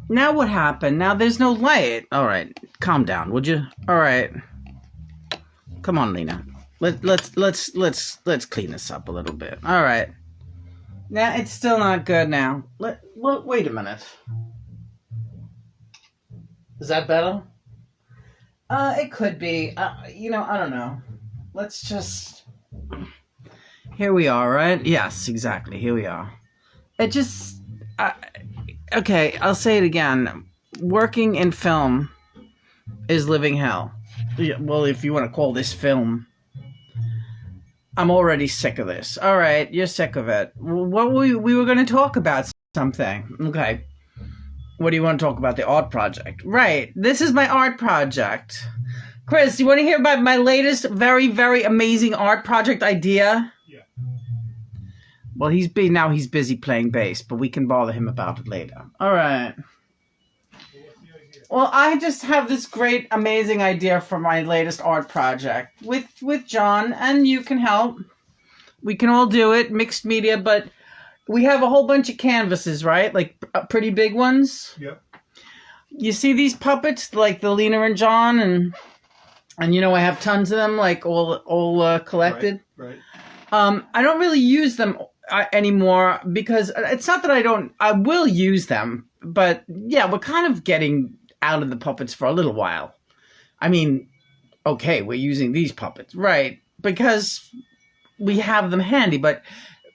Now what happened? Now there's no light. All right, calm down, would you? All right, come on, Lena. Let's clean this up a little bit. All right. Now it's still not good. Now wait a minute. Is that better? It could be. I don't know. Let's just. Here we are, right? Yes, exactly. Here we are. It just. Okay, I'll say it again. Working in film is living hell. Yeah, well, if you want to call this film. I'm already sick of this. All right, you're sick of it. What we were going to talk about something. Okay. What do you want to talk about? The art project. Right. This is my art project. Chris, you want to hear about my latest very, very amazing art project idea? Yeah. Well, he's busy playing bass, but we can bother him about it later. All right. Well, I just have this great, amazing idea for my latest art project with John, and you can help. We can all do it, mixed media, but we have a whole bunch of canvases, right? Like pretty big ones. Yep. You see these puppets, like the Lena and John, and I have tons of them, like all collected. Right. I don't really use them anymore because it's not that I will use them, but yeah, we're kind of getting out of the puppets for a little while. I mean, okay, we're using these puppets, right? Because we have them handy, but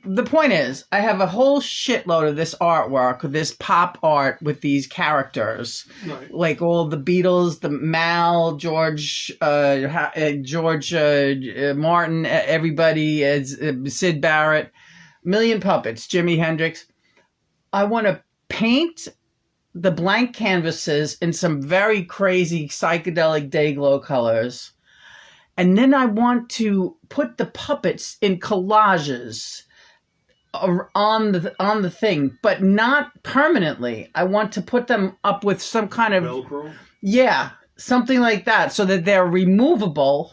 the point is, I have a whole shitload of this artwork, this pop art with these characters, Right. like all the Beatles, the Mal, George Martin, everybody, Sid Barrett, million puppets, Jimi Hendrix. I want to paint the blank canvases in some very crazy psychedelic day glow colors. And then I want to put the puppets in collages on the thing, but not permanently. I want to put them up with some kind of Velcro? Yeah, something like that, so that they're removable.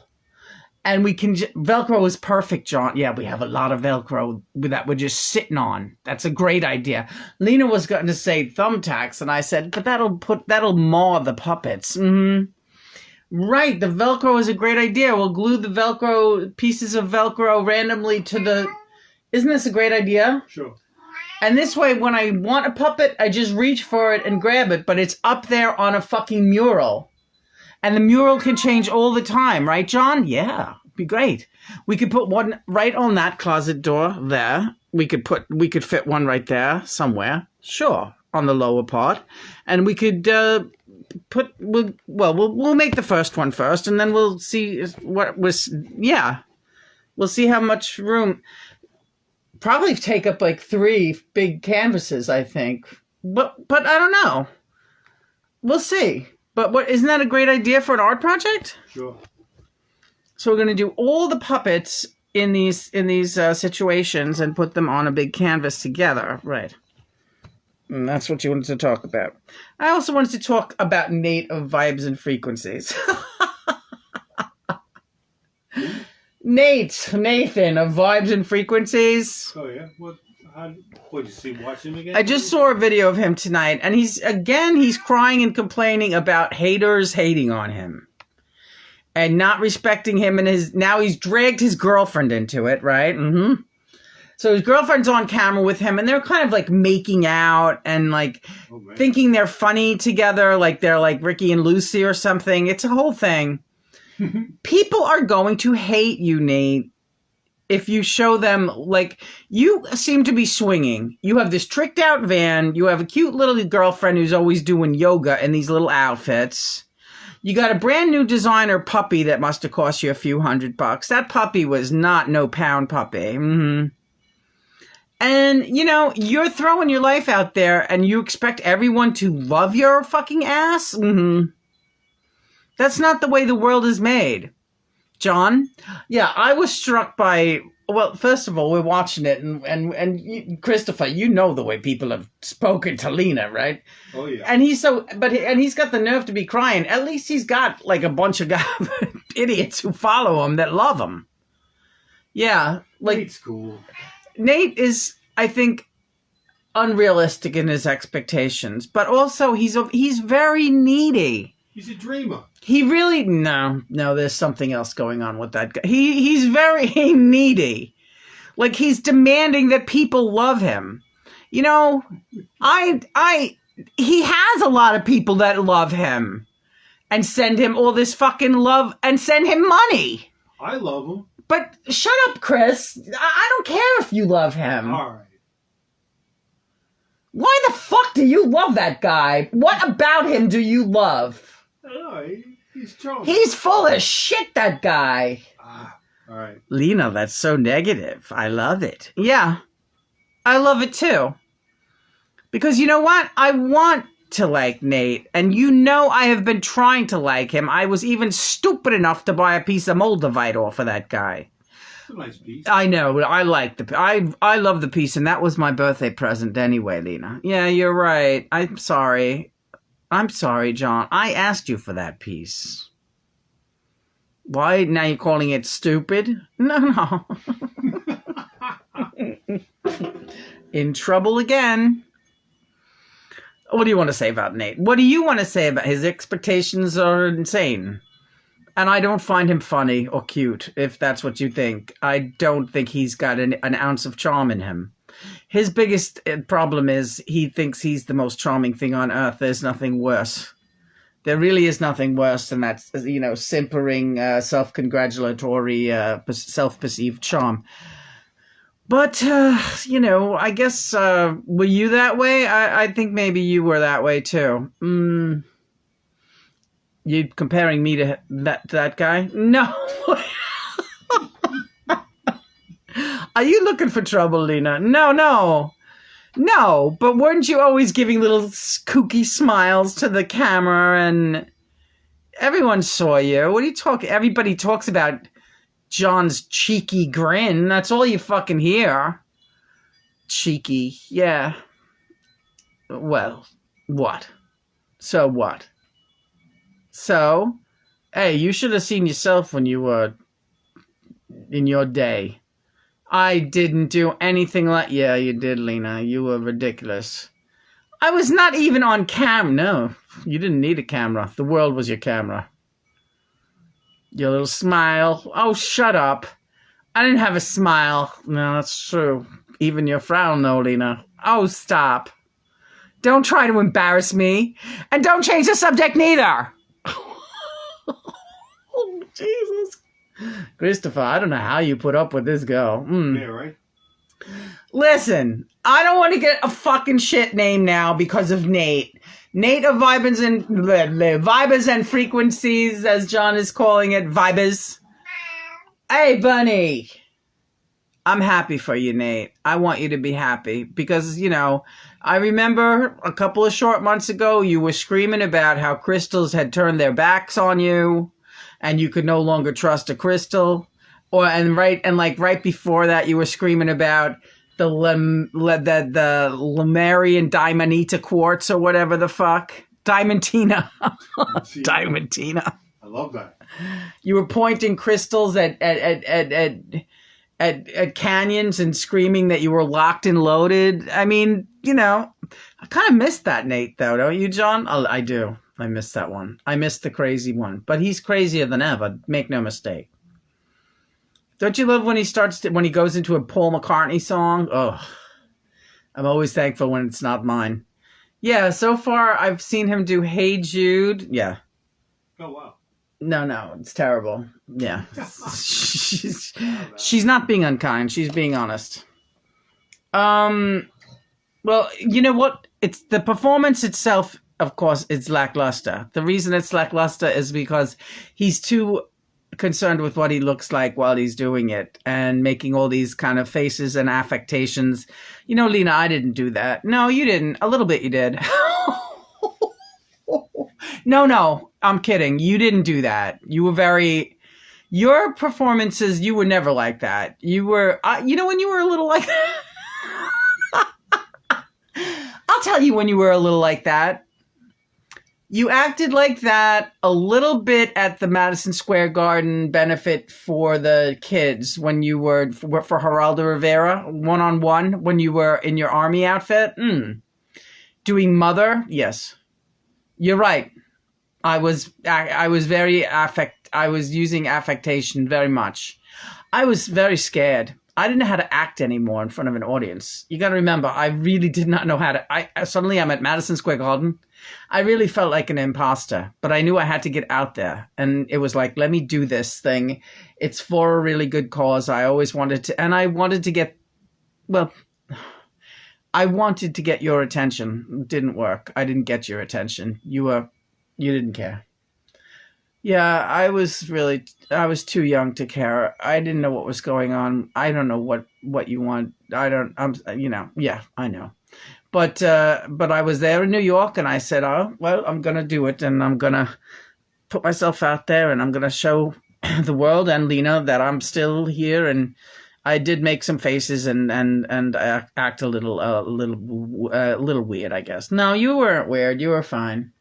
And we can Velcro is perfect, John. Yeah, we have a lot of Velcro that we're just sitting on. That's a great idea. Lena was going to say thumbtacks, and I said, but that'll maw the puppets. Mm-hmm. Right, the Velcro is a great idea. We'll glue the pieces of Velcro randomly to the. Isn't this a great idea? Sure. And this way, when I want a puppet, I just reach for it and grab it, but it's up there on a fucking mural. And the mural can change all the time, right, John? Yeah, be great. We could put one right on that closet door there. We could fit one right there somewhere. Sure, on the lower part. And we could we'll make the first one first, and then we'll see we'll see how much room. Probably take up like 3 big canvases, I think. But I don't know. We'll see. But isn't that a great idea for an art project? Sure. So we're going to do all the puppets in these situations and put them on a big canvas together, right? And that's what you wanted to talk about. I also wanted to talk about Nate of Vibes and Frequencies. Nathan of Vibes and Frequencies. Oh yeah. What you see? Watch him again? I just saw a video of him tonight, and he's crying and complaining about haters hating on him and not respecting him, and now he's dragged his girlfriend into it, right? Mm-hmm. So his girlfriend's on camera with him, and they're kind of like making out and like thinking they're funny together, like they're like Ricky and Lucy or something. It's a whole thing. People are going to hate you, Nate, if you show them, like, you seem to be swinging. You have this tricked out van. You have a cute little girlfriend who's always doing yoga in these little outfits. You got a brand new designer puppy that must have cost you a few $100. That puppy was not no pound puppy. Mm-hmm. And, you're throwing your life out there and you expect everyone to love your fucking ass? Mm-hmm. That's not the way the world is made. John? Yeah, I was struck by, well, first of all, we're watching it, and Christopher, you know the way people have spoken to Lena, right? Oh, yeah. And he's got the nerve to be crying. At least he's got, like, a bunch of idiots who follow him that love him. Yeah. Like, Nate's cool. Nate is, I think, unrealistic in his expectations, but also he's very needy. He's a dreamer. He really no. There's something else going on with that guy. He's very needy. Like he's demanding that people love him. You know, he has a lot of people that love him and send him all this fucking love and send him money. I love him. But shut up, Chris. I don't care if you love him. All right. Why the fuck do you love that guy? What about him do you love? I don't know. He's charming. He's full of shit, that guy. All right. Lena, that's so negative. I love it. Yeah, I love it too. Because you know what? I want to like Nate. And you know I have been trying to like him. I was even stupid enough to buy a piece of Moldavite off of that guy. It's a nice piece. I know. I like I love the piece, and that was my birthday present anyway, Lena. Yeah, you're right. I'm sorry. I'm sorry, John. I asked you for that piece. Why? Now you're calling it stupid? No. In trouble again. What do you want to say about Nate? What do you want to say about his expectations are insane? And I don't find him funny or cute, if that's what you think. I don't think he's got an ounce of charm in him. His biggest problem is he thinks he's the most charming thing on earth. There's nothing worse. There really is nothing worse than that, you know, simpering, self-congratulatory, self-perceived charm. But, you know, I guess, were you that way? I think maybe you were that way too. You comparing me to that guy? No. Are you looking for trouble, Lena? No. But weren't you always giving little kooky smiles to the camera and everyone saw you? What are you talking? Everybody talks about John's cheeky grin. That's all you fucking hear. Cheeky, yeah. Well, what? So what? So, hey, you should have seen yourself when you were in your day. I didn't do anything like... Yeah, you did, Lena. You were ridiculous. I was not even on cam. No, you didn't need a camera. The world was your camera. Your little smile. Oh, shut up. I didn't have a smile. No, that's true. Even your frown, though, Lena. Oh, stop. Don't try to embarrass me. And don't change the subject, neither. Oh, Jesus. Christopher, I don't know how you put up with this girl. Yeah, right? Listen, I don't want to get a fucking shit name now because of Nate. Nate of Vibers and Frequencies, as John is calling it. Vibers. Hey, Bunny. I'm happy for you, Nate. I want you to be happy because, you know, I remember a couple of short months ago, you were screaming about how crystals had turned their backs on you and you could no longer trust a crystal. Right before that, you were screaming about the Lemurian Diamanita quartz or whatever the fuck. Diamantina. Diamantina. I love that. You were pointing crystals at canyons and screaming that you were locked and loaded. I mean, you know, I kind of missed that Nate, though, don't you, John? I do. I missed that one. I missed the crazy one. But he's crazier than ever. Make no mistake. Don't you love when he goes into a Paul McCartney song? Oh, I'm always thankful when it's not mine. Yeah, so far I've seen him do Hey Jude. Yeah. Oh, wow. No, it's terrible. Yeah. She's not being unkind. She's being honest. Well, you know what? It's the performance itself, of course, it's lackluster. The reason it's lackluster is because he's too concerned with what he looks like while he's doing it and making all these kind of faces and affectations. You know, Lena, I didn't do that. No, you didn't. A little bit you did. No, I'm kidding. You didn't do that. You were your performances, you were never like that. You were, you know, when you were a little like I'll tell you when you were a little like that. You acted like that a little bit at the Madison Square Garden benefit for the kids when you were for Geraldo Rivera, one-on-one, when you were in your army outfit. Doing Mother, yes. You're right. I was using affectation very much. I was very scared. I didn't know how to act anymore in front of an audience. You got to remember, I really did not know how to. Suddenly I'm at Madison Square Garden. I really felt like an imposter, but I knew I had to get out there. And it was like, let me do this thing. It's for a really good cause. I always wanted to, and I wanted to get, well, I wanted to get your attention. It didn't work. I didn't get your attention. You didn't care. Yeah, I was too young to care. I didn't know what was going on. I don't know what you want. Yeah, I know. But I was there in New York and I said, oh, well, I'm going to do it and I'm going to put myself out there and I'm going to show the world and Lena that I'm still here. And I did make some faces and act a little weird, I guess. No, you weren't weird. You were fine.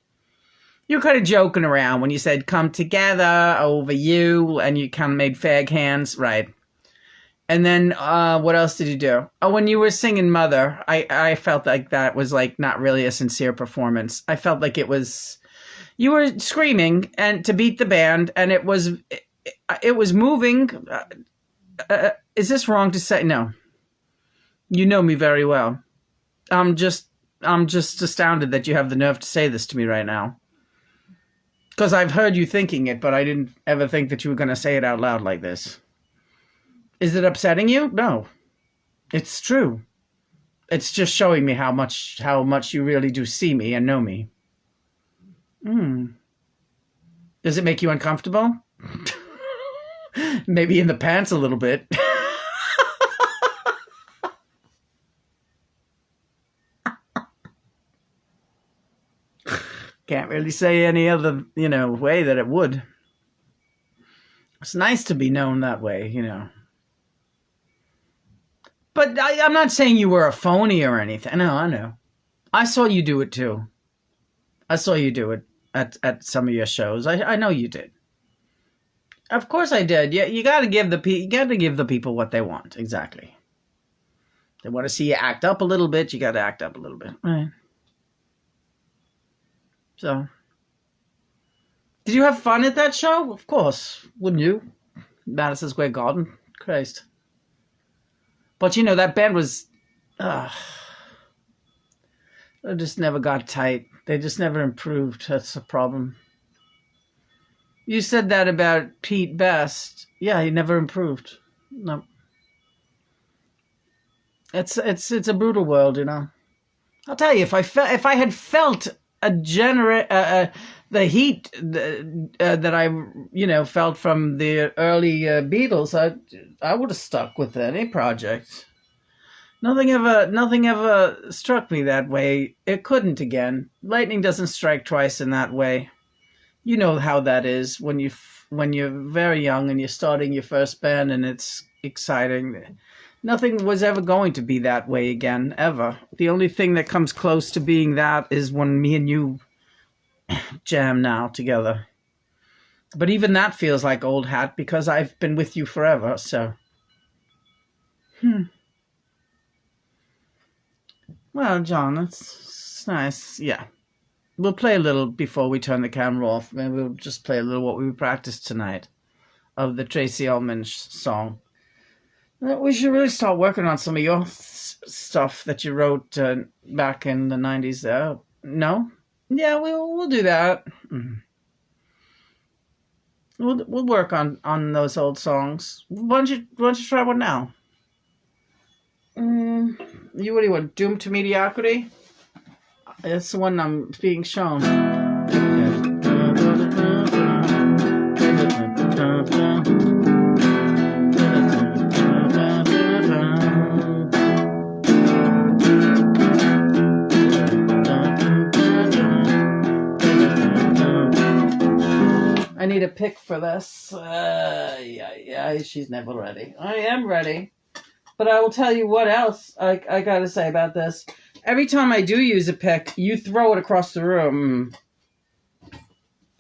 You were kind of joking around when you said, come together over you, and you kind of made fag hands. Right. And then what else did you do? Oh, when you were singing Mother, I felt like that was like not really a sincere performance. I felt like it was, you were screaming and to beat the band, and it was moving. Is this wrong to say? No. You know me very well. I'm just astounded that you have the nerve to say this to me right now. Because I've heard you thinking it, but I didn't ever think that you were going to say it out loud like this. Is it upsetting you? No. It's true. It's just showing me how much you really do see me and know me. Does it make you uncomfortable? Maybe in the pants a little bit. Can't really say any other, way that it would. It's nice to be known that way, But I'm not saying you were a phony or anything. No, I know. I saw you do it too. I saw you do it at some of your shows. I know you did. Of course I did. Yeah, you got to give the people what they want. Exactly. They want to see you act up a little bit. You got to act up a little bit. All right. So, did you have fun at that show? Of course, wouldn't you? Madison Square Garden, Christ. But that band was, they just never got tight. They just never improved. That's the problem. You said that about Pete Best. Yeah, he never improved. No. It's a brutal world, I'll tell you, if I had felt the heat that I felt from the early Beatles, I would have stuck with any project. Nothing ever struck me that way. It couldn't again. Lightning doesn't strike twice in that way. You know how that is when you're very young and you're starting your first band and it's exciting. Nothing was ever going to be that way again, ever. The only thing that comes close to being that is when me and you jam now together. But even that feels like old hat because I've been with you forever, so. Well, John, it's nice. Yeah. We'll play a little before we turn the camera off. Maybe we'll just play a little what we practiced tonight of the Tracy Ullman song. We should really start working on some of your stuff that you wrote back in the 90s there. No? Yeah, we'll do that. We'll work on those old songs. Why don't you try one now? What do you want? Doomed to Mediocrity? That's the one I'm being shown. I need a pick for this. Yeah, she's never ready. I am ready. But I will tell you what else I got to say about this. Every time I do use a pick, you throw it across the room.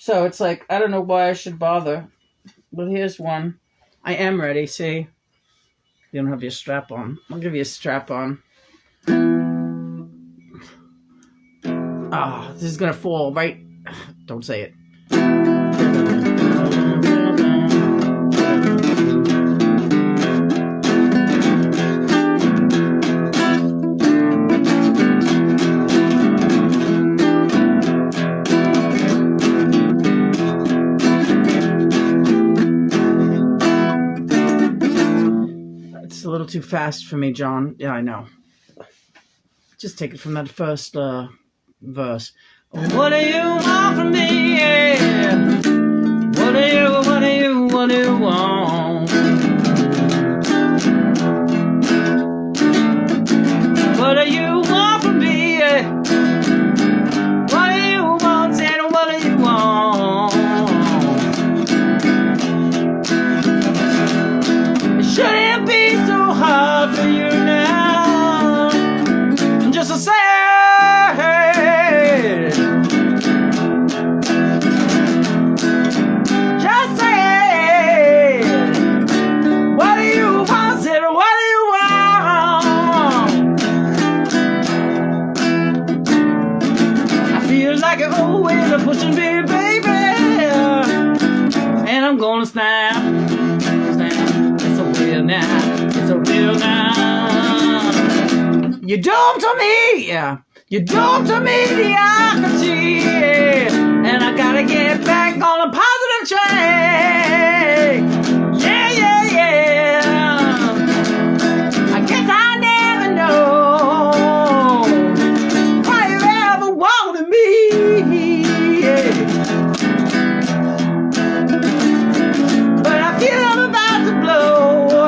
So it's like, I don't know why I should bother. But here's one. I am ready, see? You don't have your strap on. I'll give you a strap on. Ah, this is gonna fall, right? Don't say it. It's a little too fast for me, John. Yeah, I know. Just take it from that first verse. What do you want from me? Yeah. What do you want? What do you want from me? Yeah. What do you want? And what do you want? Should it be so hard for you now? Just to say. Pushing me, baby, and I'm gonna snap. It's a real now. It's a real now. You doomed to me, yeah. You doomed to mediocrity, yeah. And I gotta get back on a positive track. Yeah, yeah, yeah. I guess I never know why you ever wanted me. But I feel I'm about to blow,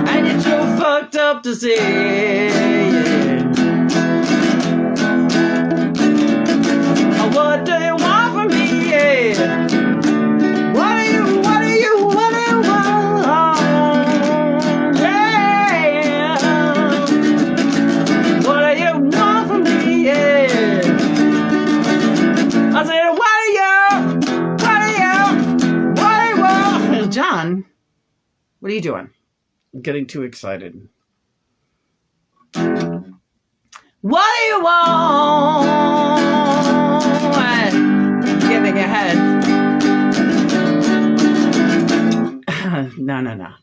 and you're too fucked up to say. What do you want from me? Yeah. What do you want? Yeah. What do you want from me? Yeah. I said, what do you want? John, what are you doing? I'm getting too excited. What do you want? Getting ahead.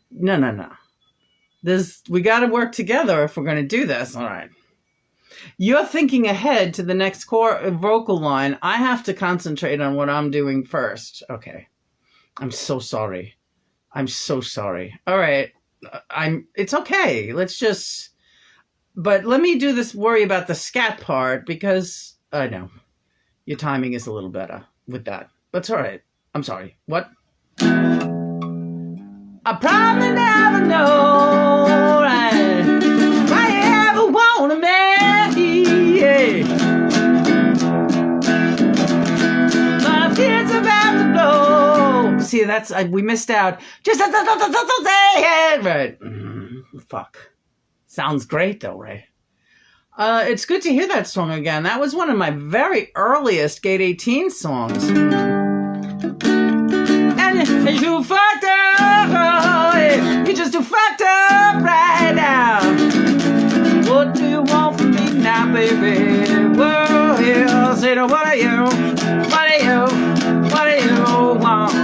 No. We got to work together if we're going to do this. All right. You're thinking ahead to the next vocal line. I have to concentrate on what I'm doing first. Okay. I'm so sorry. All right. It's okay. But let me do this worry about the scat part because I know your timing is a little better with that. That's all right. I'm sorry. What? I probably never know, right? Why you ever wanna me? Yeah. My fears about to blow. See, we missed out. Just say it. Right. Fuck. Sounds great though, right? It's good to hear that song again. That was one of my very earliest Gate 18 songs. And you fucked up, you just too fucked up right now. What do you want from me now, baby? Whoa, yeah, say, what do you want?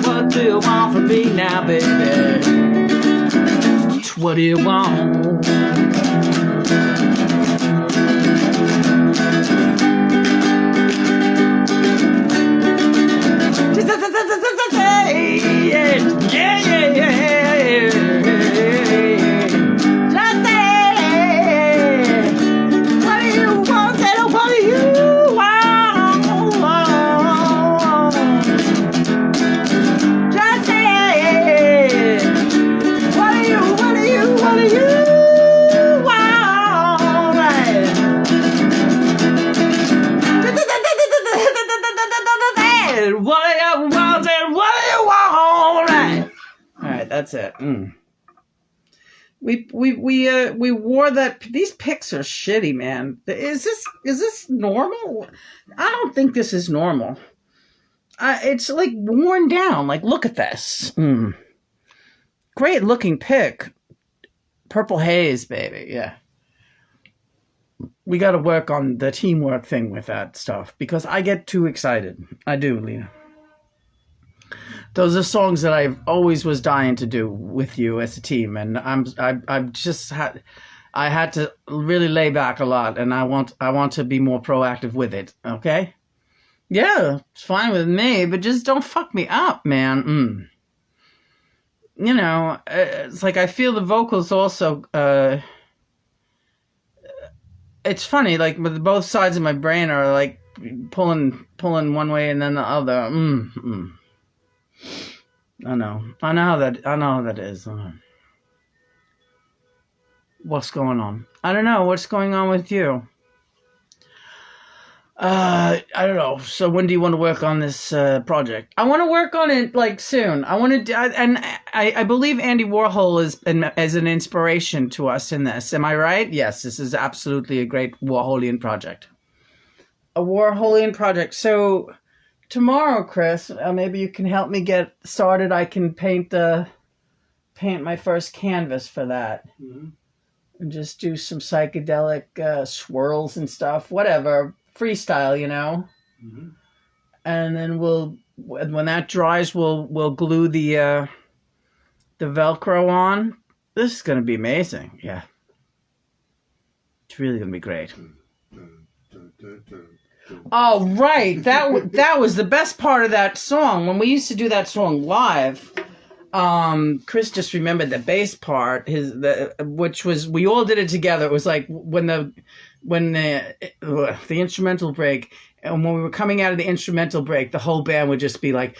What do you want from me now, baby? What do you want? That's it. We wore that. These pics are shitty, man. Is this normal? I don't think this is normal. It's like worn down. Like, look at this. Great looking pic. Purple haze, baby. Yeah. We got to work on the teamwork thing with that stuff because I get too excited. I do, Lena. Those are songs that I always was dying to do with you as a team, and I had to really lay back a lot, and I want to be more proactive with it. Okay? Yeah, it's fine with me, but just don't fuck me up, man. You know, it's like I feel the vocals also. It's funny, like with both sides of my brain are like pulling one way and then the other. I know how that is. What's going on? I don't know. What's going on with you? I don't know. So when do you want to work on this project? I want to work on it like soon. I believe Andy Warhol is as an inspiration to us in this. Am I right? Yes, this is absolutely a great Warholian project. A Warholian project. So tomorrow, Chris, maybe you can help me get started. I can paint my first canvas for that. Mm-hmm. And just do some psychedelic swirls and stuff. Whatever. Freestyle, you know. Mm-hmm. And then when that dries, we'll glue the Velcro on. This is going to be amazing. Yeah. It's really going to be great. Oh, right. That was the best part of that song. When we used to do that song live, Chris just remembered the bass part, which was, we all did it together. It was like when the instrumental break, and when we were coming out of the instrumental break, the whole band would just be like,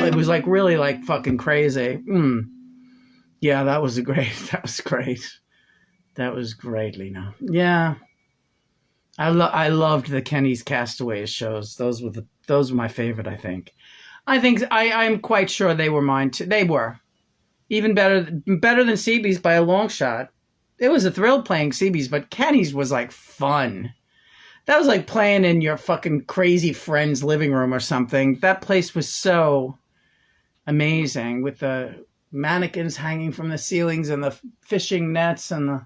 it was like really like fucking crazy. Yeah, that was great. That was great, Lena. Yeah. I loved the Kenny's Castaways shows. Those were my favorite, I think. I'm quite sure they were mine too. They were. Even better than CB's by a long shot. It was a thrill playing CB's, but Kenny's was like fun. That was like playing in your fucking crazy friend's living room or something. That place was so amazing with the mannequins hanging from the ceilings and the fishing nets and the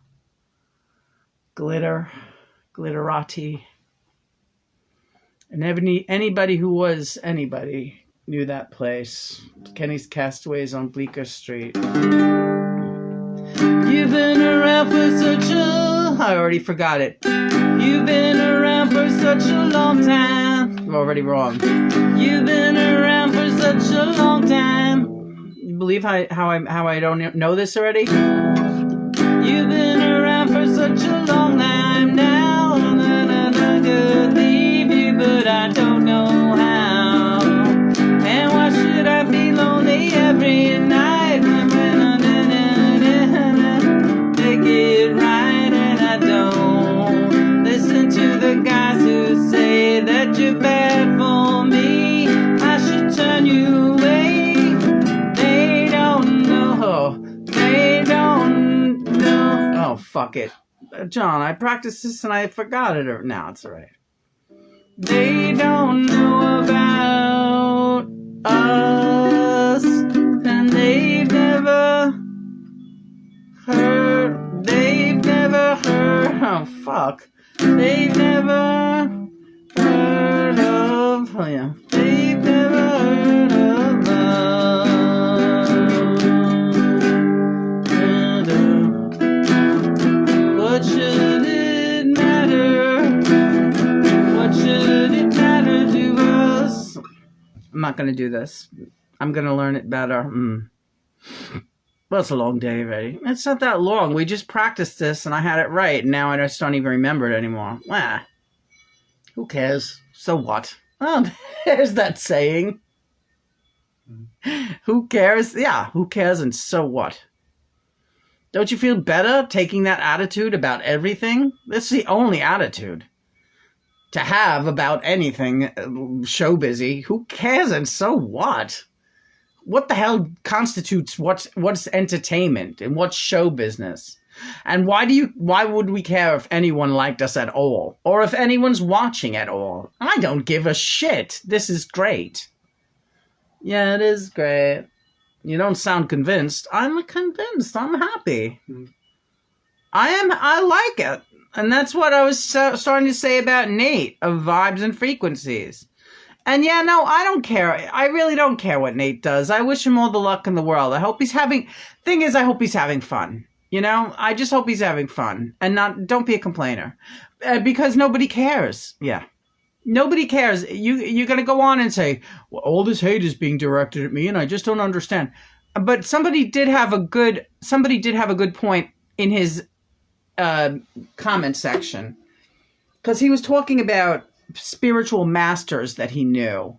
glitterati. And anybody who was anybody knew that place. Kenny's Castaways on Bleecker Street. You've been around for such I already forgot it. You've been around for such a long time. I'm already wrong. You've been around for such a long time. You believe how I don't know this already? You've been around for such a long time now, and I could leave you, but I don't know how. And why should I be lonely every night when I take it right and I don't listen to the guys who say that you're bad for me? I should turn you away. They don't know. Oh, fuck it. John, I practiced this and I forgot it. Now it's all right. They don't know about us, and they've never heard. Oh, fuck. They've never heard of. Oh, yeah. They've never heard of love. What should it matter? What should it matter to us? I'm not going to do this. I'm going to learn it better. Well, it's a long day already. It's not that long. We just practiced this and I had it right. And now I just don't even remember it anymore. Who cares? So what? Oh, there's that saying. Who cares? Yeah, who cares and so what? Don't you feel better taking that attitude about everything? That's the only attitude to have about anything show busy. Who cares and so what? What the hell constitutes what's entertainment and what's show business? And why would we care if anyone liked us at all? Or if anyone's watching at all? I don't give a shit. This is great. Yeah, it is great. You don't sound convinced. I'm convinced. I'm happy. I like it. And that's what I was starting to say about Nate of Vibes and Frequencies. And yeah, no, I don't care. I really don't care what Nate does. I wish him all the luck in the world. I hope he's having... Thing is, I hope he's having fun. You know? I just hope he's having fun. And don't be a complainer. Because nobody cares. Yeah. Nobody cares. You're going to go on and say, well, all this hate is being directed at me and I just don't understand. But somebody did have a good point in his comment section. Because he was talking about spiritual masters that he knew.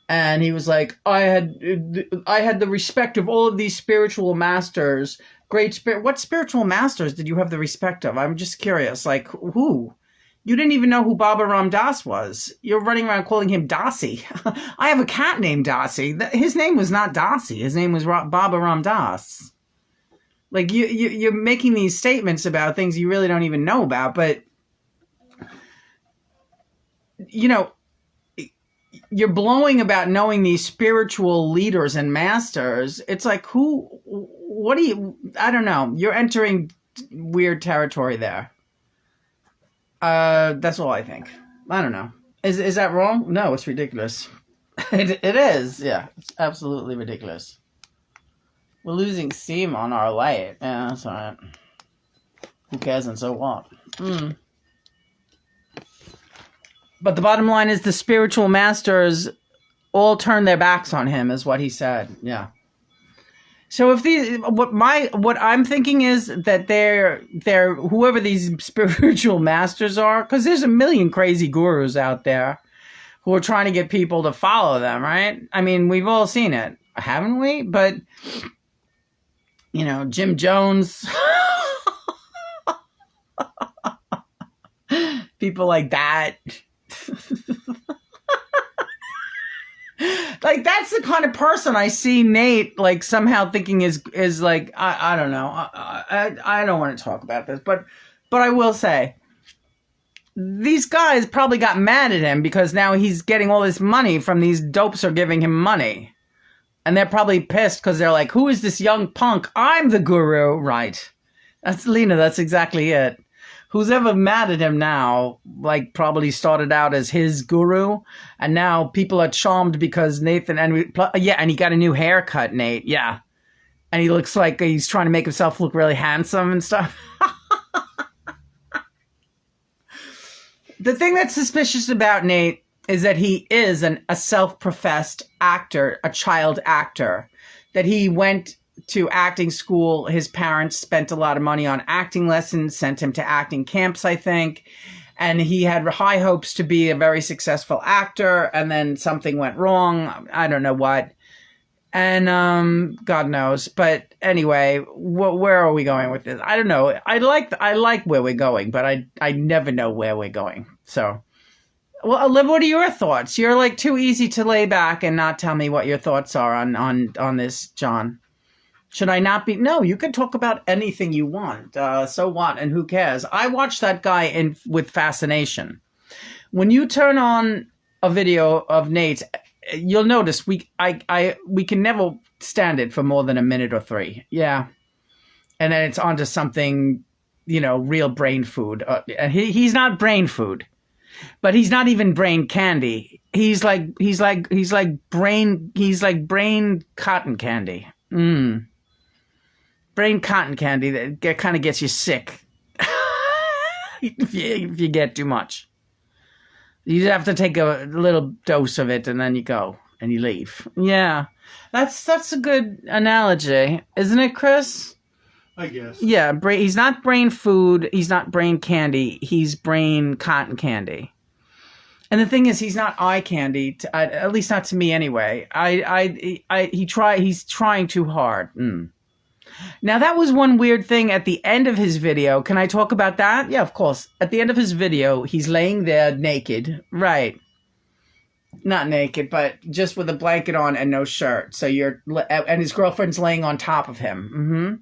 And he was like, I had the respect of all of these spiritual masters. What spiritual masters did you have the respect of? I'm just curious. Like, who? You didn't even know who Baba Ram Das was. You're running around calling him Dasi. I have a cat named Dasi. His name was not Dasi. His name was Baba Ram Das. Like, you're making these statements about things you really don't even know about, but, you know, you're blowing about knowing these spiritual leaders and masters. It's like, I don't know. You're entering weird territory there. That's all I think. I don't know. Is that wrong? No, it's ridiculous. It is. Yeah, it's absolutely ridiculous. We're losing steam on our light. Yeah, that's all right. Who cares and so what? But the bottom line is the spiritual masters all turned their backs on him, is what he said. Yeah. So if what I'm thinking is that they're whoever these spiritual masters are, because there's a million crazy gurus out there who are trying to get people to follow them, right? I mean, we've all seen it, haven't we? But you know, Jim Jones, people like that. Like, that's the kind of person I see Nate, like, somehow thinking is like, I don't know. I don't want to talk about this, but I will say, these guys probably got mad at him because now he's getting all this money from these dopes are giving him money. And they're probably pissed because they're like, who is this young punk? I'm the guru. Right. That's Lena. That's exactly it. Who's ever mad at him now, like, probably started out as his guru, and now people are charmed because Nathan, and he got a new haircut, Nate, yeah. And he looks like he's trying to make himself look really handsome and stuff. The thing that's suspicious about Nate is that he is a self-professed actor, a child actor, that he went to acting school. His parents spent a lot of money on acting lessons, sent him to acting camps, I think. And he had high hopes to be a very successful actor. And then something went wrong. I don't know what. And God knows. But anyway, where are we going with this? I don't know. I like where we're going, but I never know where we're going. So, well, Liv, what are your thoughts? You're like too easy to lay back and not tell me what your thoughts are on this, John. Should I not be? No, you can talk about anything you want. So what? And who cares? I watched that guy with fascination. When you turn on a video of Nate's, you'll notice we can never stand it for more than a minute or three. Yeah, and then it's onto something, you know, real brain food. And he's not brain food, but he's not even brain candy. He's like brain cotton candy. Brain cotton candy that kind of gets you sick if you get too much. You have to take a little dose of it and then you go and you leave. Yeah, that's a good analogy, isn't it, Chris? I guess. Yeah, he's not brain food. He's not brain candy. He's brain cotton candy. And the thing is, he's not eye candy. At least not to me, anyway. He's trying too hard. Now, that was one weird thing at the end of his video. Can I talk about that? Yeah, of course. At the end of his video, he's laying there naked. Right. Not naked, but just with a blanket on and no shirt. So and his girlfriend's laying on top of him. Mm-hmm.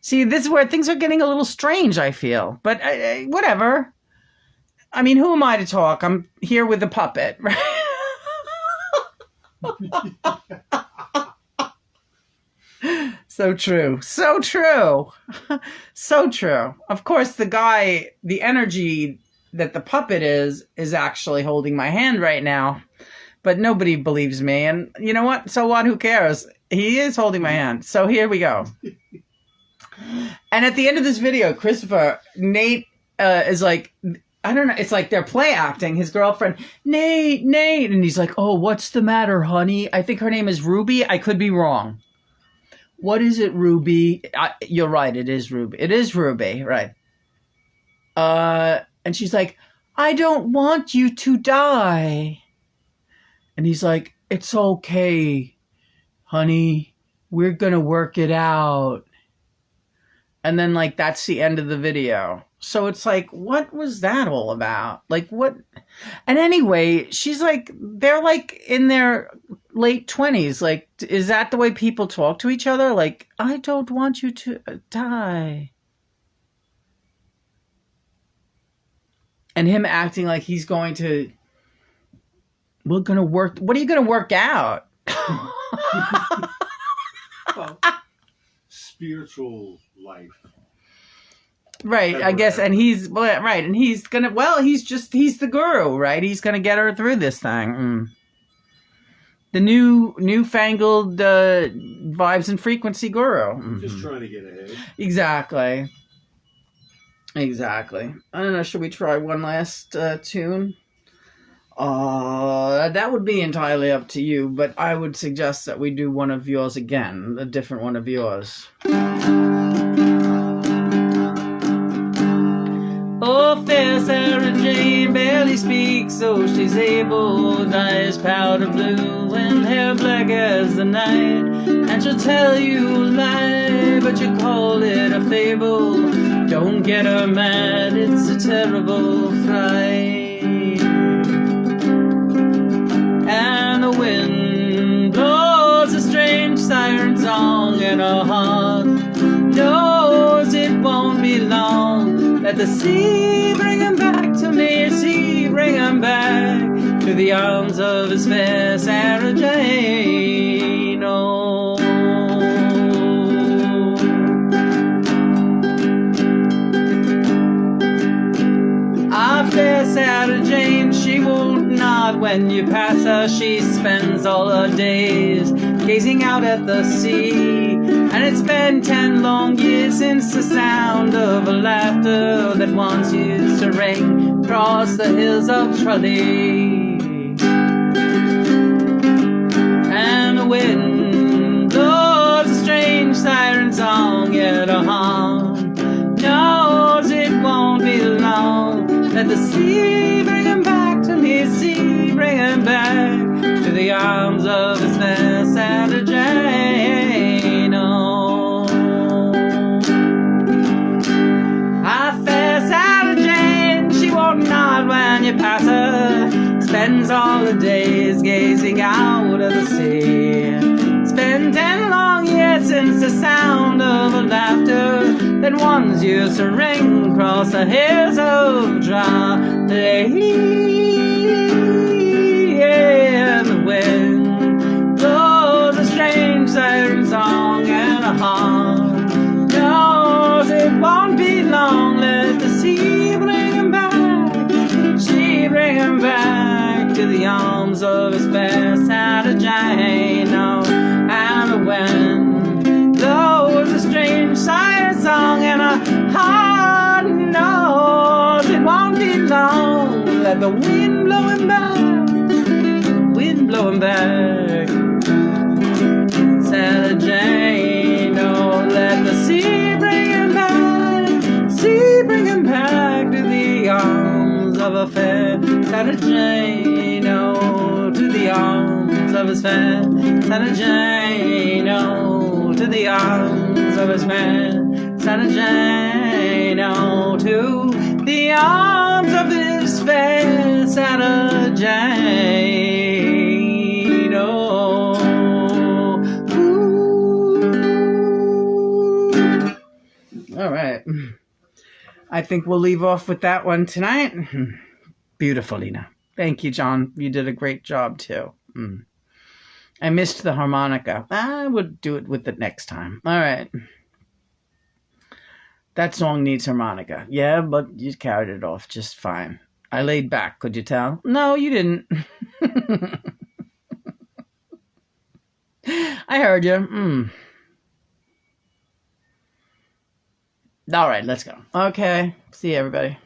See, this is where things are getting a little strange, I feel. But whatever. I mean, who am I to talk? I'm here with the puppet, right? So true. So true. So true. Of course, the energy that the puppet is actually holding my hand right now. But nobody believes me. And you know what? So what? Who cares? He is holding my hand. So here we go. And at the end of this video, Nate is like, I don't know. It's like they're play acting. His girlfriend, Nate. And he's like, oh, what's the matter, honey? I think her name is Ruby. I could be wrong. What is it, Ruby? You're right. It is Ruby. It is Ruby. Right. And she's like, I don't want you to die. And he's like, it's okay, honey. We're going to work it out. And then, like, that's the end of the video. So it's like, what was that all about? Like, what? And anyway, she's like, they're like in their late 20s. Like, is that the way people talk to each other? Like, I don't want you to die. And him acting like he's going to, we're going to work. What are you going to work out? Well, spiritual life. Right, I guess, and he's right, and he's gonna. Well, he's the guru, right? He's gonna get her through this thing. The newfangled vibes and frequency guru. Just trying to get ahead. Exactly. I don't know. Should we try one last tune? That would be entirely up to you, but I would suggest that we do one of yours again, a different one of yours. Oh, fair Sarah Jane barely speaks, so she's able. Eyes powder blue and hair black as the night. And she'll tell you a lie, but you call it a fable. Don't get her mad, it's a terrible fright. And the wind blows a strange siren song, and her heart knows it won't be long. Let the sea bring him back to me, sea bring him back to the arms of his fair Sarah Jane. Oh. Our fair Sarah Jane, she won't nod when you pass her. She spends all her days gazing out at the sea. And it's been 10 long years since the sound of a laughter that once used to ring across the hills of Tralee. And the wind blows a strange siren song, yet her heart knows it won't be long. Let the sea bring him back to me, sea bring him back to the arms of his fair Sarah Jane. Oh, our fair Sarah Jane, she won't nod when you pass her. Spends all her days gazing out at the sea. It's been 10 long years since the sound of her laughter that once used to ring across the hills of Tralee. And the wind blows a strange siren song, and a heart knows it won't be long. Let the sea bring him back, she bring him back to the arms of his fair Sarah Jane. Oh, and the wind blows a strange siren song, and a heart knows it won't be long. Let the wind blow him back, wind blow him back, Sarah Jane. Oh, let the sea bring him back, sea bring him back to the arms of a fair Sarah Jane. Oh, to the arms of his fair Sarah Jane. Oh, to the arms of his fair Santa Jane. Oh, to the arms of his fair Santa Jane. Oh, ooh. All right. I think we'll leave off with that one tonight. Beautiful, Lena. Thank you, John. You did a great job, too. I missed the harmonica. I would do it with it next time. All right. That song needs harmonica. Yeah, but you carried it off just fine. I laid back, could you tell? No, you didn't. I heard you. All right, let's go. Okay. See you, everybody.